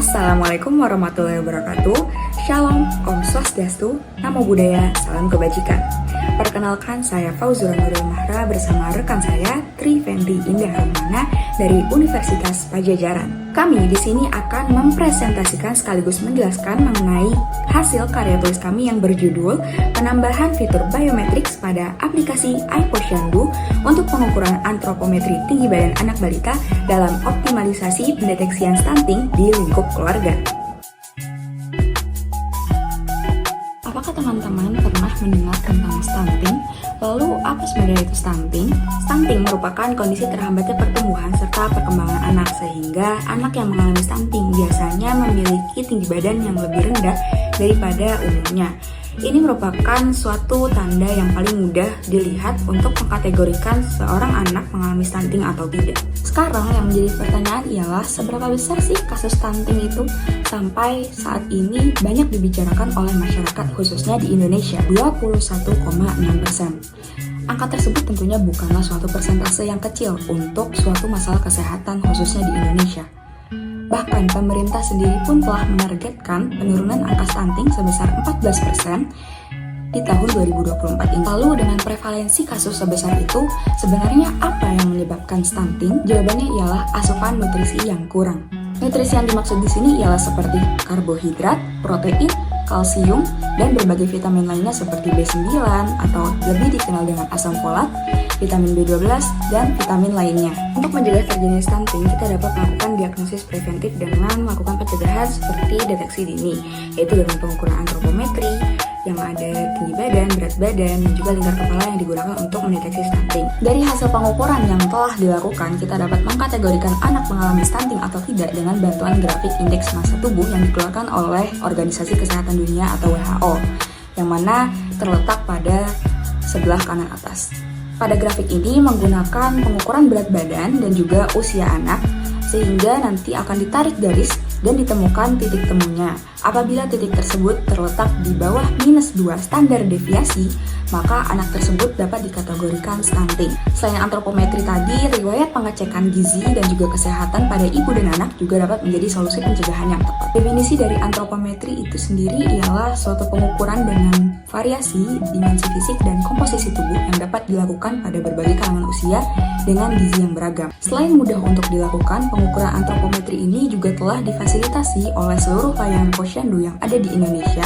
Assalamualaikum warahmatullahi wabarakatuh. Shalom, Om Swastiastu, Namo Buddhaya, Salam Kebajikan. Perkenalkan, saya Fauzura Nurul Mahra bersama rekan saya Tri Fendi Indah Rahmana dari Universitas Pajajaran. Kami di sini akan mempresentasikan sekaligus menjelaskan mengenai hasil karya tulis kami yang berjudul penambahan fitur biometrics pada aplikasi iPosyandu untuk pengukuran antropometri tinggi badan anak balita dalam optimalisasi pendeteksian stunting di lingkup keluarga. Apakah teman-teman pernah mendengar tentang stunting? Lalu apa sebenarnya itu stunting? Stunting merupakan kondisi terhambatnya pertumbuhan serta perkembangan anak, sehingga anak yang mengalami stunting biasanya memiliki tinggi badan yang lebih rendah daripada umumnya. Ini merupakan suatu tanda yang paling mudah dilihat untuk mengkategorikan seorang anak mengalami stunting atau tidak. Sekarang yang menjadi pertanyaan ialah seberapa besar sih kasus stunting itu? Sampai saat ini banyak dibicarakan oleh masyarakat khususnya di Indonesia, 21,6%. Angka tersebut tentunya bukanlah suatu persentase yang kecil untuk suatu masalah kesehatan khususnya di Indonesia. Bahkan pemerintah sendiri pun telah menargetkan penurunan angka stunting sebesar 14% di tahun 2024 ini. Lalu dengan prevalensi kasus sebesar itu, sebenarnya apa yang menyebabkan stunting? Jawabannya ialah asupan nutrisi yang kurang. Nutrisi yang dimaksud di sini ialah seperti karbohidrat, protein, kalsium, dan berbagai vitamin lainnya seperti B9 atau lebih dikenal dengan asam folat, vitamin B12, dan vitamin lainnya. Untuk mencegah terjadinya stunting, kita dapat melakukan diagnosis preventif dengan melakukan pencegahan seperti deteksi dini, yaitu dengan pengukuran antropometri yang ada tinggi badan, berat badan, dan juga lingkar kepala yang digunakan untuk mendeteksi stunting. Dari hasil pengukuran yang telah dilakukan, kita dapat mengkategorikan anak mengalami stunting atau tidak dengan bantuan grafik indeks massa tubuh yang dikeluarkan oleh Organisasi Kesehatan Dunia atau WHO, yang mana terletak pada sebelah kanan atas. Pada grafik ini menggunakan pengukuran berat badan dan juga usia anak, sehingga nanti akan ditarik garis dan ditemukan titik temunya. Apabila titik tersebut terletak di bawah -2 standar deviasi, maka anak tersebut dapat dikategorikan stunting. Selain antropometri tadi, riwayat pengecekan gizi dan juga kesehatan pada ibu dan anak juga dapat menjadi solusi pencegahan yang tepat. Definisi dari antropometri itu sendiri ialah suatu pengukuran dengan variasi dimensi fisik dan komposisi tubuh yang dapat dilakukan pada berbagai kalangan usia dengan gizi yang beragam. Selain mudah untuk dilakukan, pengukuran antropometri ini juga telah difasilitasi oleh seluruh layanan Posyandu yang ada di Indonesia,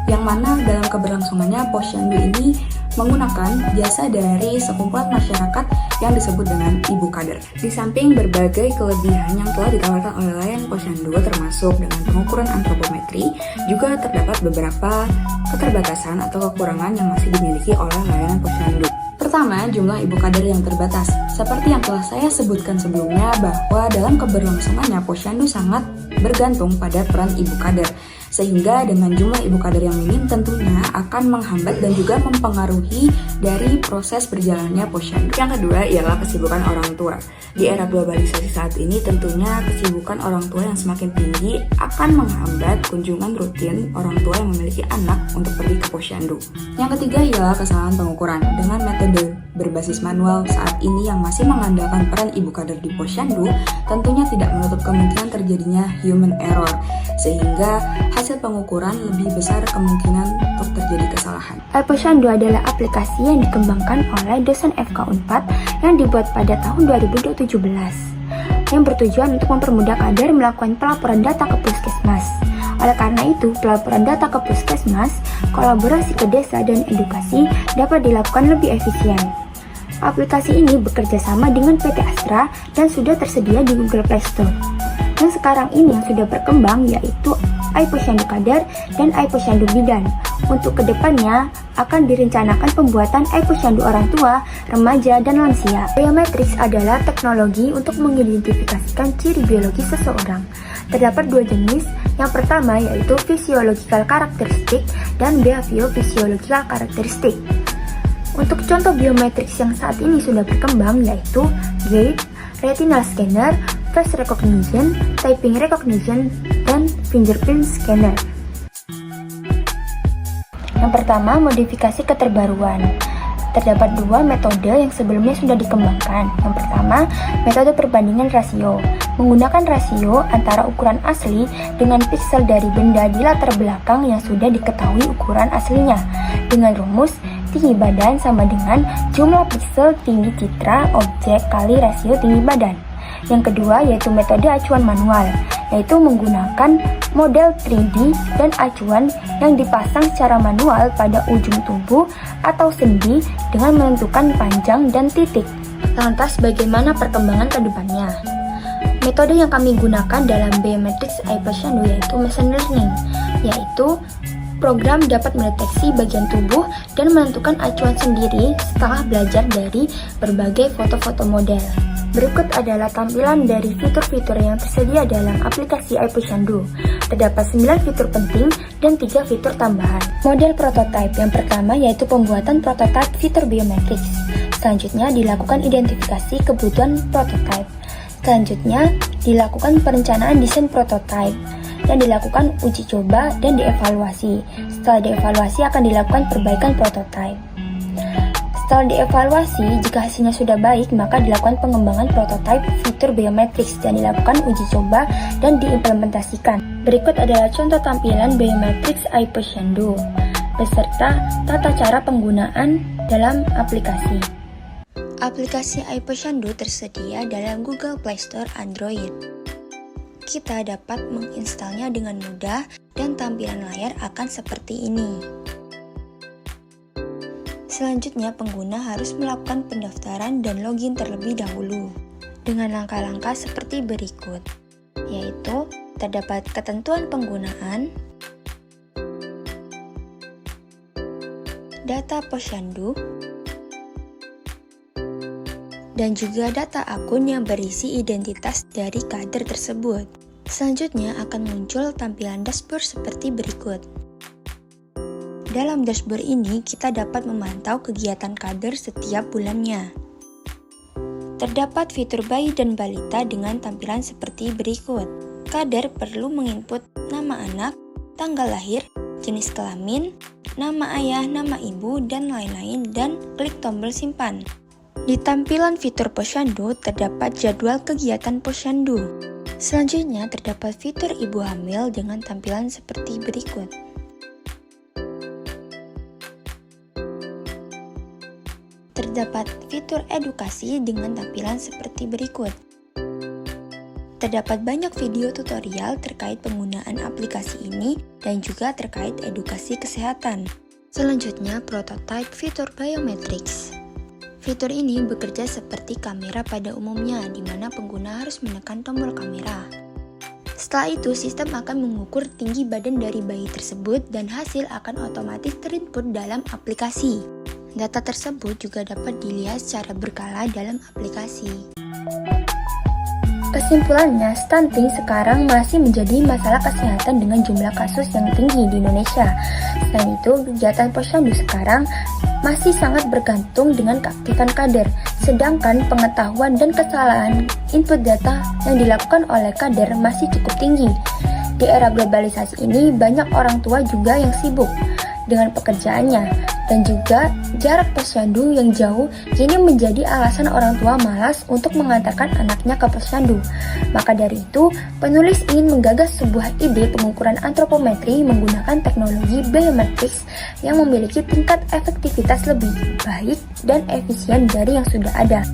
yang mana dalam keberlangsungannya Posyandu ini menggunakan jasa dari sekumpulan masyarakat yang disebut dengan Ibu Kader. Di samping berbagai kelebihan yang telah ditawarkan oleh layanan Posyandu termasuk dengan pengukuran antropometri, juga terdapat beberapa keterbatasan atau kekurangan yang masih dimiliki oleh layanan Posyandu. Pertama, jumlah ibu kader yang terbatas. Seperti yang telah saya sebutkan sebelumnya bahwa dalam keberlangsungannya Posyandu sangat bergantung pada peran ibu kader. Sehingga dengan jumlah ibu kader yang minim tentunya akan menghambat dan juga mempengaruhi dari proses berjalannya Posyandu. Yang kedua ialah kesibukan orang tua. Di era globalisasi saat ini tentunya kesibukan orang tua yang semakin tinggi akan menghambat kunjungan rutin orang tua yang memiliki anak untuk pergi ke Posyandu. Yang ketiga ialah kesalahan pengukuran. Dengan metode berbasis manual saat ini yang masih mengandalkan peran ibu kader di Posyandu, tentunya tidak menutup kemungkinan terjadinya human error, sehingga hasil pengukuran lebih besar kemungkinan untuk terjadi kesalahan. iPosyandu adalah aplikasi yang dikembangkan oleh dosen FK Unpad yang dibuat pada tahun 2017, yang bertujuan untuk mempermudah kader melakukan pelaporan data ke puskesmas. Oleh karena itu, pelaporan data ke puskesmas, kolaborasi ke desa, dan edukasi dapat dilakukan lebih efisien. Aplikasi ini bekerja sama dengan PT Astra dan sudah tersedia di Google Play Store. Yang sekarang ini yang sudah berkembang yaitu iPosyandu Kader dan iPosyandu Bidan. Untuk kedepannya akan direncanakan pembuatan iPosyandu orang tua, remaja, dan lansia. Biometrics adalah teknologi untuk mengidentifikasikan ciri biologi seseorang. Terdapat dua jenis, yang pertama yaitu physiological characteristic dan behaviophysiological characteristic. Untuk contoh biometrics yang saat ini sudah berkembang yaitu gait, retinal scanner, face recognition, typing recognition, dan fingerprint scanner. Yang pertama, modifikasi keterbaruan. Terdapat dua metode yang sebelumnya sudah dikembangkan. Yang pertama, metode perbandingan rasio. menggunakan rasio antara ukuran asli dengan piksel dari benda di latar belakang yang sudah diketahui ukuran aslinya, dengan rumus tinggi badan sama dengan jumlah piksel tinggi citra objek kali rasio tinggi badan. Yang kedua yaitu metode acuan manual, yaitu menggunakan model 3D dan acuan yang dipasang secara manual pada ujung tubuh atau sendi dengan menentukan panjang dan titik. Lantas bagaimana perkembangan ke depannya? Metode yang kami gunakan dalam Biometrics AI Posyandu yaitu machine learning, yaitu program dapat mendeteksi bagian tubuh dan menentukan acuan sendiri setelah belajar dari berbagai foto-foto model. Berikut adalah tampilan dari fitur-fitur yang tersedia dalam aplikasi AI Posyandu. Terdapat 9 fitur penting dan 3 fitur tambahan. Model prototype yang pertama yaitu pembuatan prototype fitur biometrics. Selanjutnya dilakukan identifikasi kebutuhan prototype. Selanjutnya dilakukan perencanaan desain prototype dan dilakukan uji coba dan dievaluasi. Setelah dievaluasi akan dilakukan perbaikan prototype. Setelah dievaluasi, jika hasilnya sudah baik, maka dilakukan pengembangan prototipe fitur biometrics dan dilakukan uji coba dan diimplementasikan. Berikut adalah contoh tampilan Biometrics AI Posyandu beserta tata cara penggunaan dalam aplikasi. Aplikasi AI Posyandu tersedia dalam Google Play Store Android. Kita dapat menginstalnya dengan mudah dan tampilan layar akan seperti ini. Selanjutnya, pengguna harus melakukan pendaftaran dan login terlebih dahulu dengan langkah-langkah seperti berikut, yaitu terdapat ketentuan penggunaan, data posyandu, dan juga data akun yang berisi identitas dari kader tersebut. Selanjutnya akan muncul tampilan dashboard seperti berikut. Dalam dashboard ini, kita dapat memantau kegiatan kader setiap bulannya. Terdapat fitur bayi dan balita dengan tampilan seperti berikut. Kader perlu menginput nama anak, tanggal lahir, jenis kelamin, nama ayah, nama ibu, dan lain-lain, dan klik tombol simpan. Di tampilan fitur posyandu terdapat jadwal kegiatan posyandu. Selanjutnya terdapat fitur ibu hamil dengan tampilan seperti berikut. Terdapat fitur edukasi dengan tampilan seperti berikut. Terdapat banyak video tutorial terkait penggunaan aplikasi ini dan juga terkait edukasi kesehatan. Selanjutnya, prototype fitur biometrics. Fitur ini bekerja seperti kamera pada umumnya, di mana pengguna harus menekan tombol kamera. Setelah itu, sistem akan mengukur tinggi badan dari bayi tersebut dan hasil akan otomatis terinput dalam aplikasi. Data tersebut juga dapat dilihat secara berkala dalam aplikasi. Kesimpulannya, stunting sekarang masih menjadi masalah kesehatan dengan jumlah kasus yang tinggi di Indonesia. Selain itu, kegiatan posyandu sekarang masih sangat bergantung dengan keaktifan kader, sedangkan pengetahuan dan kesalahan input data yang dilakukan oleh kader masih cukup tinggi. Di era globalisasi ini, banyak orang tua juga yang sibuk dengan pekerjaannya, dan juga jarak posyandu yang jauh kini menjadi alasan orang tua malas untuk mengantarkan anaknya ke posyandu. Maka dari itu, penulis ingin menggagas sebuah ide pengukuran antropometri menggunakan teknologi biometrics yang memiliki tingkat efektivitas lebih baik dan efisien dari yang sudah ada.